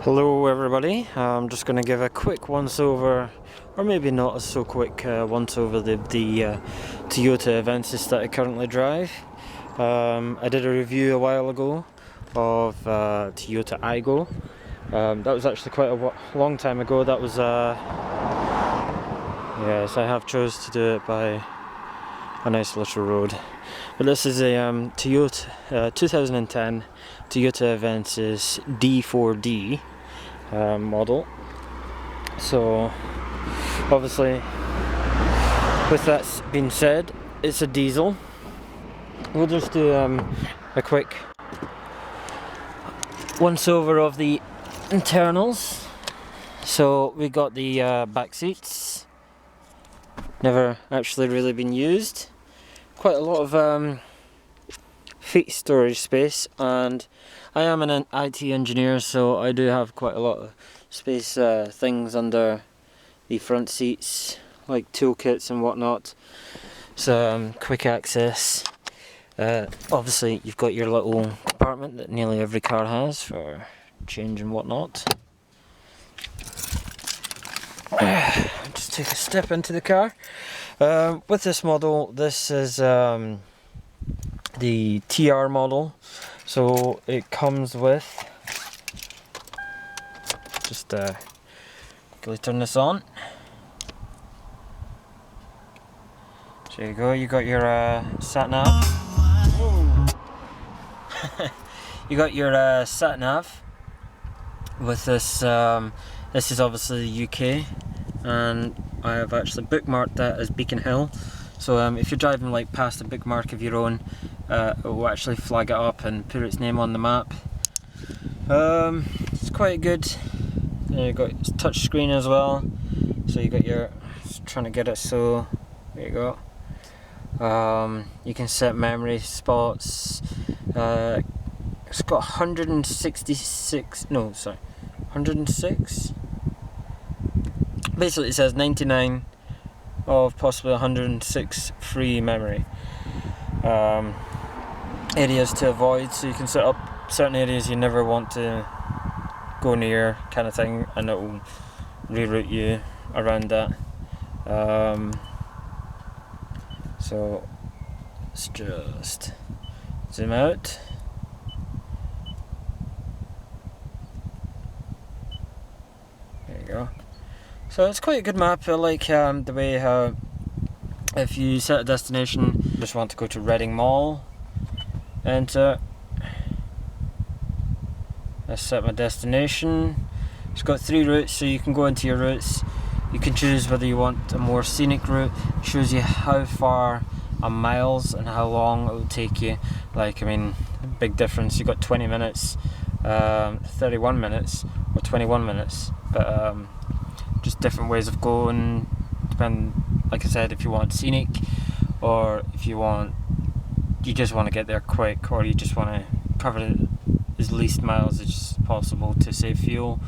Hello everybody, I'm just going to give a quick once over, or maybe not so quick once over the Toyota Avensis that I currently drive. I did a review a while ago of Toyota Aygo. That was actually quite a long time ago. That was yes, I have chose to do it by a nice little road. But this is a Toyota 2010 Toyota Avensis D4D model. So obviously, with that being said, it's a diesel. We'll just do a quick once over of the internals. So we got the back seats, never actually really been used. Quite a lot of feet storage space, and I am an IT engineer, so I do have quite a lot of space, things under the front seats, like toolkits and whatnot. So quick access. Obviously you've got your little compartment that nearly every car has for change and whatnot. Just take a step into the car. With this model, this is the TR model, so it comes with, just quickly turn this on. So there you go, you got your sat nav. You got your sat nav with this. This is obviously the UK, and I have actually bookmarked that as Beacon Hill. So if you're driving like past a bookmark of your own, it will actually flag it up and put its name on the map. It's quite good. You've got touch screen as well. So you got your, just trying to get it, so there you go. You can set memory spots. It's got 106. Basically it says 99 of possibly 106 free memory. Areas to avoid, so you can set up certain areas you never want to go near, kind of thing, and it will reroute you around that. So let's just zoom out. There you go. So it's quite a good map. I like the way how, if you set a destination, just want to go to Reading Mall, enter. I set my destination. It's got 3 routes, so you can go into your routes. You can choose whether you want a more scenic route. It shows you how far a miles and how long it will take you. Like, I mean, big difference. You got 20 minutes, 31 minutes, or 21 minutes. But just different ways of going. Depend, like I said, if you want scenic, or if you just want to get there quick, or you just want to cover as least miles as possible to save fuel.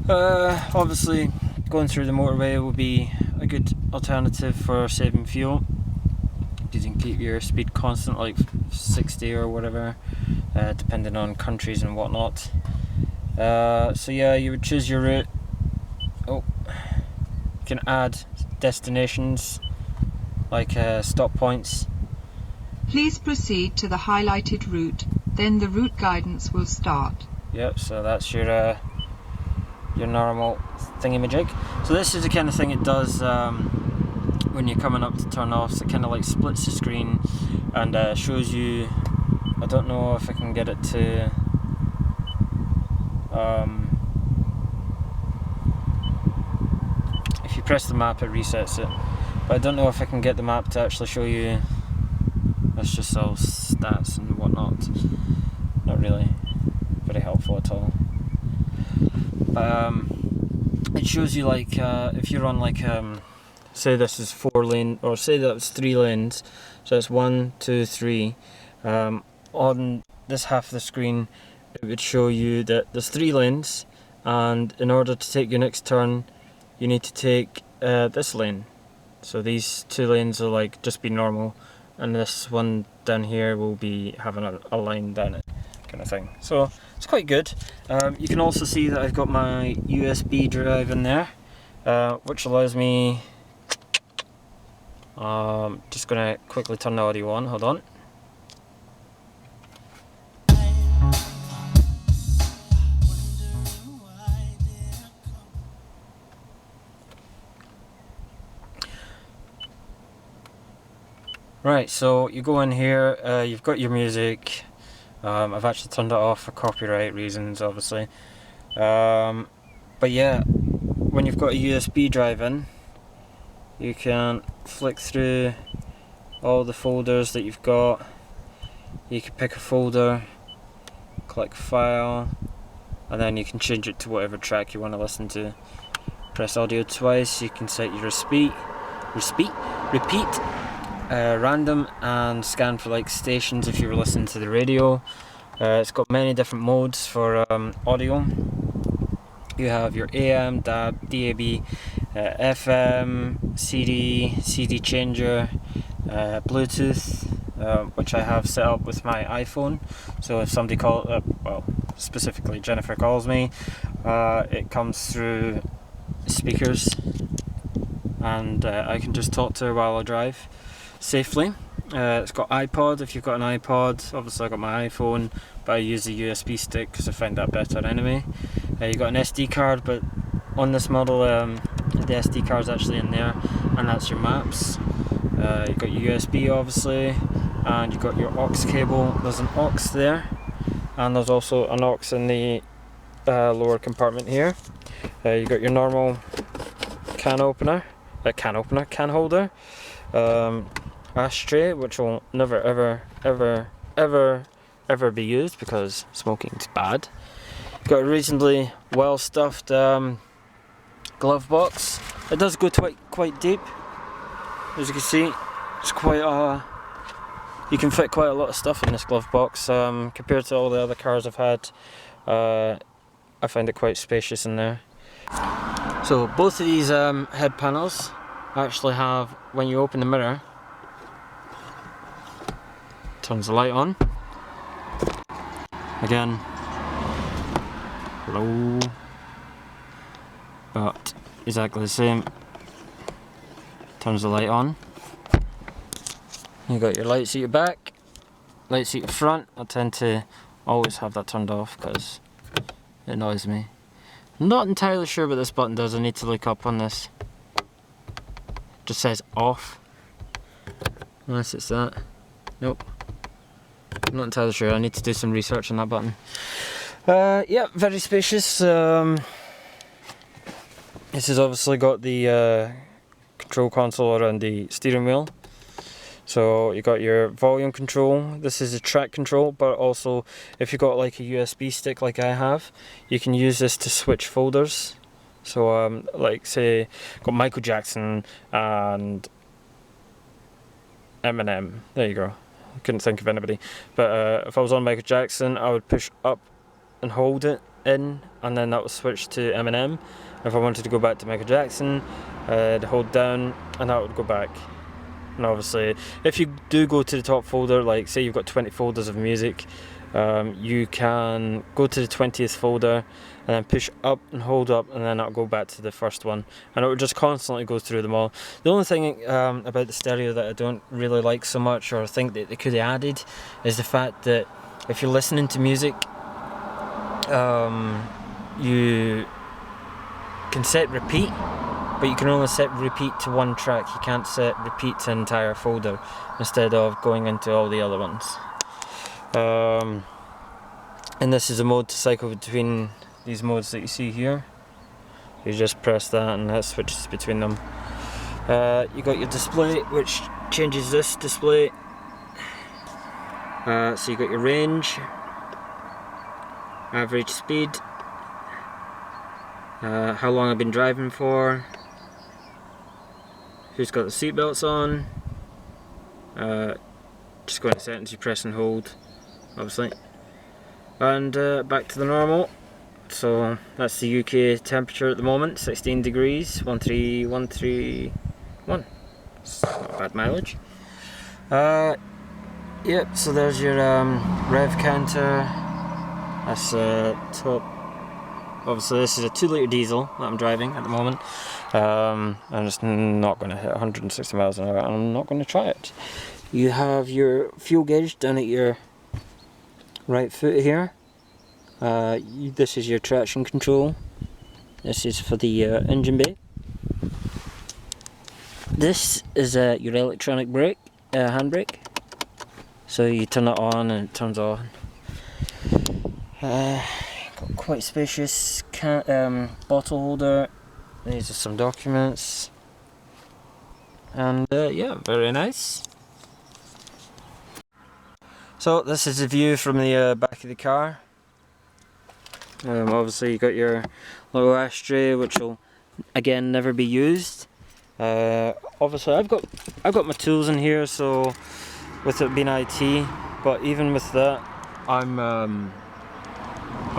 Obviously, going through the motorway will be a good alternative for saving fuel. You can keep your speed constant, like 60 or whatever, depending on countries and whatnot. So yeah, you would choose your route. Oh, you can add destinations, like stop points. Please proceed to the highlighted route, then the route guidance will start. Yep, so that's your normal thingamajig. So this is the kind of thing it does when you're coming up to turn off. So it kind of like splits the screen and shows you, I don't know if I can get it to if you press the map it resets it, but I don't know if I can get the map to actually show you. That's just all stats and whatnot. Not really very helpful at all. It shows you, like, if you're on, like, say this is 4 lane, or say that it's 3 lanes, so it's 1, 2, 3. On this half of the screen, it would show you that there's 3 lanes, and in order to take your next turn, you need to take this lane. So these 2 lanes will like just be normal, and this one down here will be having a line down it. kind of thing. So it's quite good. You can also see that I've got my USB drive in there, which allows me, just going to quickly turn the audio on, hold on. Right, so you go in here, you've got your music. I've actually turned it off for copyright reasons, obviously. But yeah, when you've got a USB drive in, you can flick through all the folders that you've got. You can pick a folder, click File, and then you can change it to whatever track you want to listen to. Press audio twice, you can set your repeat, random, and scan for like stations if you were listening to the radio. It's got many different modes for audio. You have your AM, DAB, DAB, FM, CD changer, Bluetooth, which I have set up with my iPhone. So if somebody specifically Jennifer calls me, it comes through speakers, and I can just talk to her while I drive safely. It's got iPod if you've got an iPod. Obviously I've got my iPhone, but I use the USB stick because I find that better anyway. You've got an SD card, but on this model the SD card's actually in there, and that's your maps. You've got your USB obviously, and you've got your aux cable. There's an aux there, and there's also an aux in the lower compartment here. You've got your normal can holder, ashtray, which will never ever be used because smoking's bad. Got a reasonably well stuffed glove box. It does go quite deep, as you can see. It's quite you can fit quite a lot of stuff in this glove box compared to all the other cars I've had. I find it quite spacious in there. So both of these head panels actually have, when you open the mirror, turns the light on. Again, low, but exactly the same. Turns the light on. You got your lights at your back, lights at your front. I tend to always have that turned off because it annoys me. I'm not entirely sure what this button does. I need to look up on this. It just says off, unless it's that. Nope. I'm not entirely sure. I need to do some research on that button. Yeah, very spacious. This has obviously got the control console around the steering wheel. So you got your volume control. This is a track control, but also if you've got like a USB stick like I have, you can use this to switch folders. So like say got Michael Jackson and Eminem. There you go. I couldn't think of anybody. But if I was on Michael Jackson, I would push up and hold it in, and then that would switch to Eminem. If I wanted to go back to Michael Jackson, I'd hold down and that would go back. And obviously, if you do go to the top folder, like say you've got 20 folders of music, you can go to the 20th folder and then push up and hold up, and then that'll go back to the first one, and it will just constantly go through them all. The only thing about the stereo that I don't really like so much, or think that they could have added, is the fact that if you're listening to music, you can set repeat, but you can only set repeat to one track. You can't set repeat to an entire folder instead of going into all the other ones. And this is a mode to cycle between these modes that you see here. You just press that and that switches between them. You got your display, which changes this display. So you got your range, average speed, how long I've been driving for, who's got the seatbelts on. Just go into settings, you press and hold, obviously, and back to the normal. So that's the UK temperature at the moment, 16 degrees, 13131. It's not a bad mileage. Yep, so there's your rev counter, That's top. Obviously this is a 2 litre diesel that I'm driving at the moment. I'm just not going to hit 160 miles an hour, and I'm not going to try it. You have your fuel gauge down at your right foot here. This is your traction control. This is for the engine bay. This is your electronic brake, handbrake. So you turn it on and it turns on. Got quite spacious bottle holder. These are some documents. And yeah, very nice. So this is the view from the back of the car. Obviously you got your little ashtray, which will again never be used. Obviously I've got my tools in here, so with it being IT, but even with that, I'm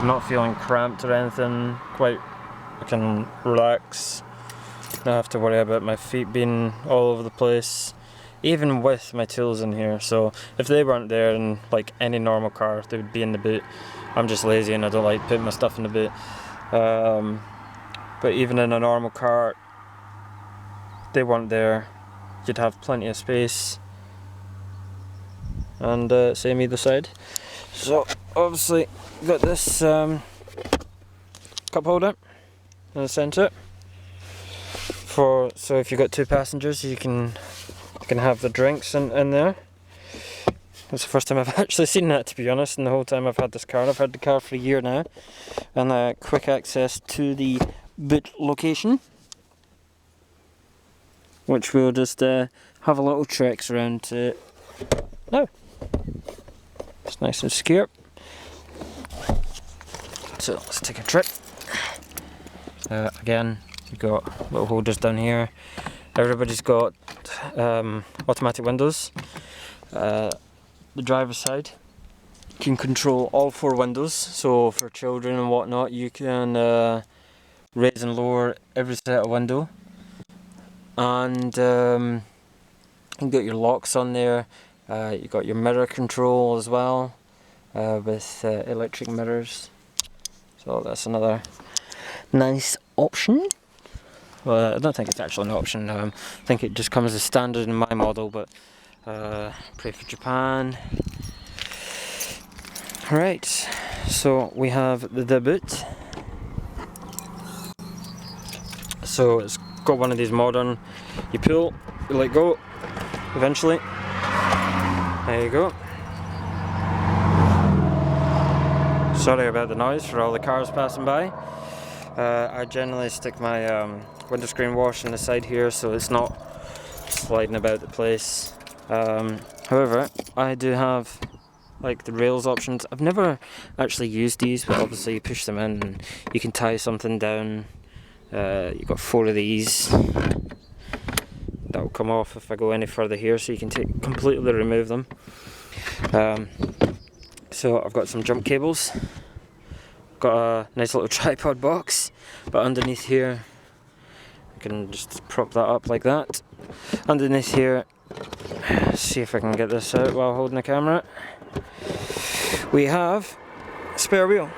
not feeling cramped or anything. I can relax. Don't have to worry about my feet being all over the place, even with my tools in here. So if they weren't there in like any normal car, they would be in the boot. I'm just lazy and I don't like putting my stuff in the boot. But even in a normal car, they weren't there. You'd have plenty of space. And same either side. So obviously got this cup holder in the centre. So if you've got 2 passengers, you can have the drinks in there. It's the first time I've actually seen that, to be honest, and the whole time I've had this car. I've had the car for a year now, and quick access to the boot location, which we'll just have a little treks around to now. It's nice and secure. So let's take a trip. Again, you've got little holders down here. Everybody's got automatic windows. The driver's side, you can control all 4 windows. So for children and whatnot, you can raise and lower every set of window. And you got your locks on there. You got your mirror control as well, with electric mirrors. So that's another nice option. Well, I don't think it's actually an option. I think it just comes as standard in my model, but pray for Japan. Right, so we have the boot. So it's got one of these modern, you pull, you let go, eventually. There you go. Sorry about the noise for all the cars passing by. I generally stick my window screen wash on the side here so it's not sliding about the place. However, I do have like the rails options. I've never actually used these, but obviously you push them in and you can tie something down. You've got 4 of these. That will come off if I go any further here, so you can completely remove them. So I've got some jump cables. Got a nice little tripod box, but underneath here I can just prop that up like that. Underneath here, see if I can get this out while holding the camera, we have a spare wheel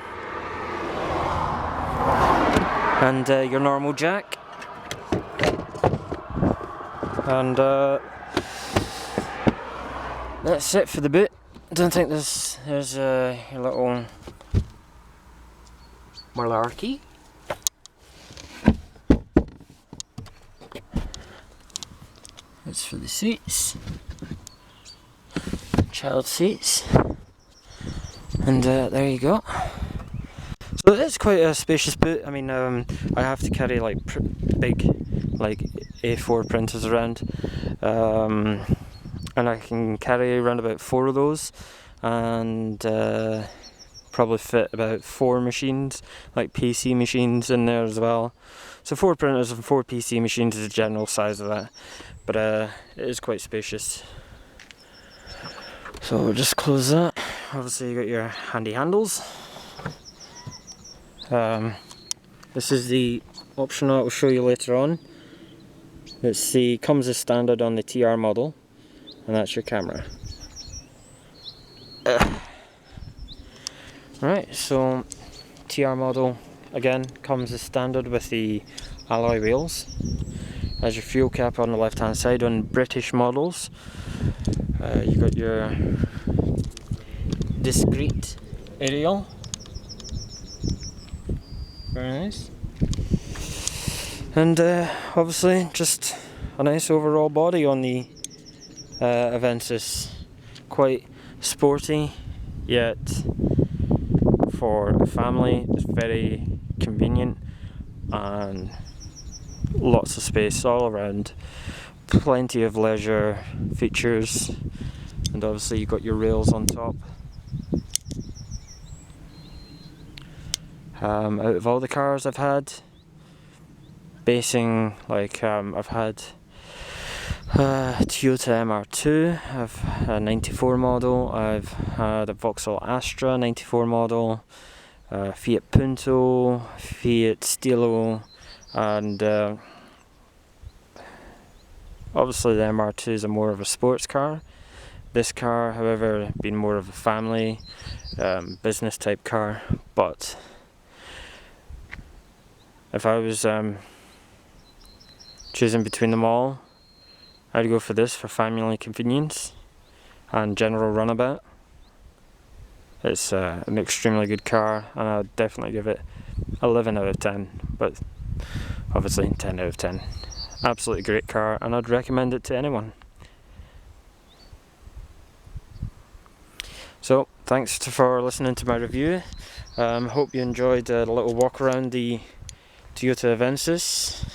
and your normal jack, and that's it for the boot. I don't think there's your little malarkey. That's for the seats, child seats, and there you go. So it's quite a spacious boot. I mean, I have to carry like big, like A4 printers around, and I can carry around about 4 of those, and probably fit about 4 machines, like PC machines in there as well. So 4 printers and 4 PC machines is the general size of that, but it is quite spacious. So we'll just close that. Obviously you got your handy handles. This is the option I will show you later on. Comes as standard on the TR model, and that's your camera. Right, Right, so TR model again comes as standard with the alloy wheels. There's your fuel cap on the left hand side on British models. You got your discrete aerial. Very nice. And obviously just a nice overall body on the Avensis. Quite sporty, yet for a family it's very convenient and lots of space all around. Plenty of leisure features, and obviously you've got your rails on top. Out of all the cars I've had, basing like I've had Toyota MR2, I've had a 94 model, I've had a Vauxhall Astra 94 model, Fiat Punto, Fiat Stilo, and obviously the MR2 is more of a sports car. This car, however, being more of a family, business type car. But if I was choosing between them all, I'd go for this for family convenience and general runabout. It's an extremely good car, and I'd definitely give it 11 out of 10, but obviously 10 out of 10. Absolutely great car, and I'd recommend it to anyone. So, thanks for listening to my review. Hope you enjoyed the little walk around the Toyota Avensis.